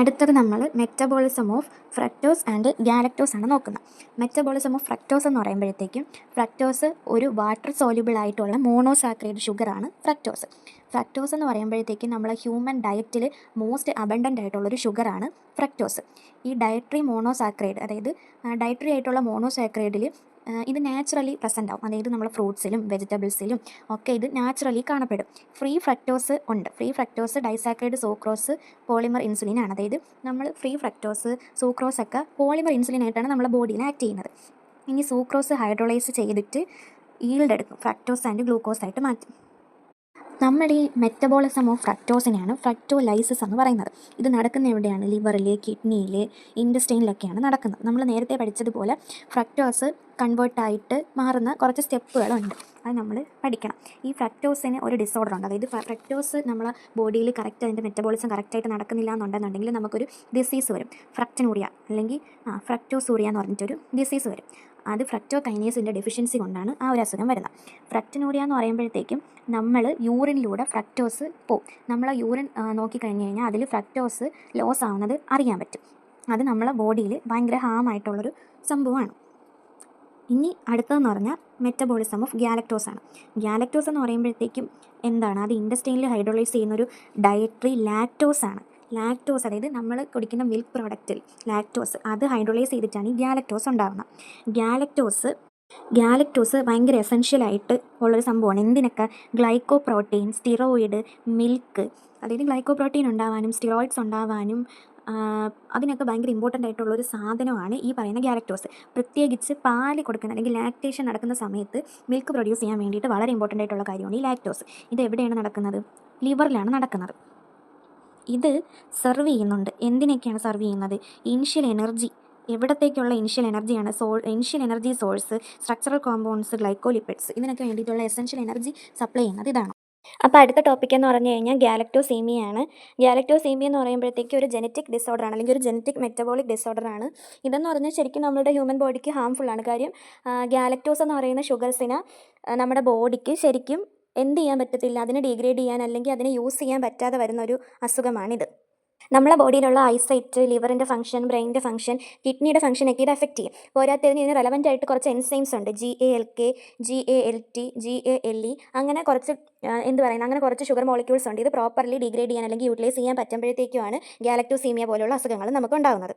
അടുത്തത് നമ്മൾ metabolism of fructose and galactose ആണ് നോക്കുന്നത്. മെറ്റബോളിസം ഓഫ് ഫ്രക്ടോസ് എന്ന് പറയുമ്പോഴത്തേക്കും ഫ്രക്ടോസ് ഒരു വാട്ടർ സോല്യൂബിൾ ആയിട്ടുള്ള മോണോസാക്രൈഡ് ഷുഗറാണ് ഫ്രക്ടോസ്. ഫ്രക്ടോസ് എന്ന് പറയുമ്പോഴത്തേക്കും നമ്മളെ ഹ്യൂമൻ ഡയറ്റിൽ മോസ്റ്റ് അബണ്ടൻ്റ് ആയിട്ടുള്ളൊരു ഷുഗറാണ് ഫ്രക്ടോസ്. ഈ ഡയറ്ററി മോണോസാക്രൈഡ്, അതായത് ഡയറ്ററി ആയിട്ടുള്ള മോണോസാക്രൈഡിൽ ഇത് നാച്ചുറലി പ്രസൻ്റ് ആവും. അതായത് നമ്മൾ ഫ്രൂട്ട്സിലും വെജിറ്റബിൾസിലും ഒക്കെ ഇത് നാച്ചുറലി കാണപ്പെടും. ഫ്രീ ഫ്രക്ടോസ് ഉണ്ട്. Free fructose disaccharide sucrose polymer insulin ആണ്. അതായത് നമ്മൾ ഫ്രീ ഫ്രക്ടോസ് സൂക്രോസ് ഒക്കെ പോളിമർ ഇൻസുലിൻ ആയിട്ടാണ് നമ്മുടെ ബോഡിയിൽ ആക്ട് ചെയ്യുന്നത്. ഇനി സൂക്രോസ് ഹൈഡ്രോളൈസ് ചെയ്തിട്ട് ഈൽഡ് എടുക്കും, ഫ്രക്ടോസ് ആൻഡ് ഗ്ലൂക്കോസ് ആയിട്ട് മാറ്റും. നമ്മുടെ ഈ മെറ്റബോളിസം ഓഫ് ഫ്രക്ടോസിനെയാണ് ഫ്രക്ടോലൈസിസ് എന്ന് പറയുന്നത്. ഇത് നടക്കുന്ന എവിടെയാണ്? ലിവറിൽ, കിഡ്നിയിൽ, ഇൻറ്റസ്റ്റൈനിലൊക്കെയാണ് നടക്കുന്നത്. നമ്മൾ നേരത്തെ പഠിച്ചതുപോലെ ഫ്രക്ടോസ് കൺവേർട്ടായിട്ട് മാറുന്ന കുറച്ച് സ്റ്റെപ്പുകളുണ്ട്, അത് നമ്മൾ പഠിക്കണം. ഈ ഫ്രക്ടോസിന് ഒരു ഡിസോർഡർ ഉണ്ട്. അതായത് ഫ്രക്ടോസ് നമ്മളെ ബോഡിയിൽ കറക്റ്റ് അതിൻ്റെ മെറ്റബോളിസം കറക്റ്റായിട്ട് നടക്കുന്നില്ല എന്നുണ്ടെന്നുണ്ടെങ്കിൽ നമുക്കൊരു ഡിസീസ് വരും. ഫ്രക്ടനൂറിയ അല്ലെങ്കിൽ ഫ്രക്ടോസൂറിയ എന്ന് പറഞ്ഞിട്ടൊരു ഡിസീസ് വരും. അത് ഫ്രക്ടോകൈനേസിൻ്റെ ഡെഫിഷ്യൻസി കൊണ്ടാണ് ആ ഒരു അസുഖം വരുന്നത്. ഫ്രക്ടനൂറിയ എന്ന് പറയുമ്പോഴത്തേക്കും നമ്മൾ യൂറിനിലൂടെ ഫ്രക്ടോസ് പോവും. നമ്മൾ യൂറിൻ നോക്കിക്കഴിഞ്ഞ് കഴിഞ്ഞാൽ അതിൽ ഫ്രക്ടോസ് ലോസ് ആവുന്നത് അറിയാൻ പറ്റും. അത് നമ്മളെ ബോഡിയിൽ ഭയങ്കര ഹാമായിട്ടുള്ളൊരു സംഭവമാണ്. ഇനി അടുത്തതെന്ന് പറഞ്ഞാൽ മെറ്റബോളിസം ഓഫ് ഗാലക്ടോസ് ആണ്. ഗാലക്ടോസ് എന്ന് പറയുമ്പോഴത്തേക്കും എന്താണ്? അത് ഇൻറ്റസ്റ്റൈനിൽ ഹൈഡ്രോളൈസ് ചെയ്യുന്നൊരു ഡയറ്ററി ലാക്ടോസ് ആണ്. ലാക്ടോസ്, അതായത് നമ്മൾ കുടിക്കുന്ന മിൽക്ക് പ്രോഡക്റ്റിൽ ലാക്ടോസ് അത് ഹൈഡ്രോളൈസ് ചെയ്തിട്ടാണ് ഈ ഗാലക്ടോസ് ഉണ്ടാകുന്നത്. ഗാലക്ടോസ് ഭയങ്കര എസെൻഷ്യലായിട്ട് ഉള്ളൊരു സംഭവമാണ്. എന്തിനൊക്കെ? ഗ്ലൈക്കോ പ്രോട്ടീൻ, സ്റ്റിറോയിഡ്, മിൽക്ക്, അതായത് ഗ്ലൈക്കോ പ്രോട്ടീൻ ഉണ്ടാവാനും സ്റ്റിറോയിഡ്സ് ഉണ്ടാവാനും അതിനൊക്കെ ഭയങ്കര ഇമ്പോർട്ടൻ്റ് ആയിട്ടുള്ളൊരു സാധനമാണ് ഈ പറയുന്ന ഗാലക്ടോസ്. പ്രത്യേകിച്ച് പാല് കൊടുക്കുന്ന അല്ലെങ്കിൽ ലാക്ടേഷൻ നടക്കുന്ന സമയത്ത് മിൽക്ക് പ്രൊഡ്യൂസ് ചെയ്യാൻ വേണ്ടിയിട്ട് വളരെ ഇമ്പോർട്ടൻ്റ് ആയിട്ടുള്ള കാര്യമാണ് ഈ ലാക്ടോസ്. ഇത് എവിടെയാണ് നടക്കുന്നത്? ലിവറിലാണ് നടക്കുന്നത്. ഇത് സെർവ് ചെയ്യുന്നുണ്ട്. എന്തിനൊക്കെയാണ് സെർവ് ചെയ്യുന്നത്? Initial energy. എവിടത്തേക്കുള്ള ഇനിഷ്യൽ എനർജിയാണ്? Initial energy source, structural compounds, glycolipids, ഇതിനൊക്കെ വേണ്ടിയിട്ടുള്ള എസെൻഷ്യൽ എനർജി സപ്ലൈ ചെയ്യുന്നത് ഇതാണ്. അപ്പോൾ അടുത്ത ടോപ്പിക് എന്ന് പറഞ്ഞു കഴിഞ്ഞാൽ ഗാലക്ടോസീമിയാണ്. ഗാലക്ടോസീമിയ എന്ന് പറയുമ്പോഴത്തേക്ക് ഒരു ജനറ്റിക് ഡിസോർഡറാണ്, അല്ലെങ്കിൽ ഒരു ജനറ്റിക് മെറ്റബോളിക് ഡിസോർഡറാണ്. ഇതെന്ന് പറഞ്ഞാൽ ശരിക്കും നമ്മുടെ ഹ്യൂമൻ ബോഡിക്ക് ഹാംഫുള്ളാണ്. കാര്യം ഗാലക്ടോസ് എന്ന് പറയുന്ന ഷുഗർസിന് നമ്മുടെ ബോഡിക്ക് ശരിക്കും എന്ത് ചെയ്യാൻ പറ്റത്തില്ല, അതിനെ ഡീഗ്രേഡ് ചെയ്യാൻ അല്ലെങ്കിൽ അതിനെ യൂസ് ചെയ്യാൻ പറ്റാതെ വരുന്നൊരു അസുഖമാണിത്. നമ്മളെ ബോഡിയിലുള്ള ഐസൈറ്റ്, ലിവറിൻ്റെ ഫംഗ്ഷൻ, ബ്രെയിനിൻ്റെ ഫംഗ്ഷൻ, കിഡ്നിയുടെ ഫംഗ്ഷനൊക്കെ ഇത് എഫക്റ്റ് ചെയ്യും. പോരാത്തതിന് ഇതിന് റെലവൻ്റ് ആയിട്ട് കുറച്ച് എൻസൈംസ് ഉണ്ട്. GALK, GALT, GALE, അങ്ങനെ കുറച്ച് അങ്ങനെ കുറച്ച് ഷുഗർ മോളിക്യൂൾസ് ഉണ്ട്. ഇത് പ്രോപ്പർലി ഡീഗ്രേഡ് ചെയ്യാൻ അല്ലെങ്കിൽ യൂട്ടിലൈസ് ചെയ്യാൻ പറ്റുമ്പോഴത്തേക്കുമാണ് ഗാലക്ടോസീമിയ പോലുള്ള അസുഖങ്ങൾ നമുക്ക് ഉണ്ടാകുന്നത്.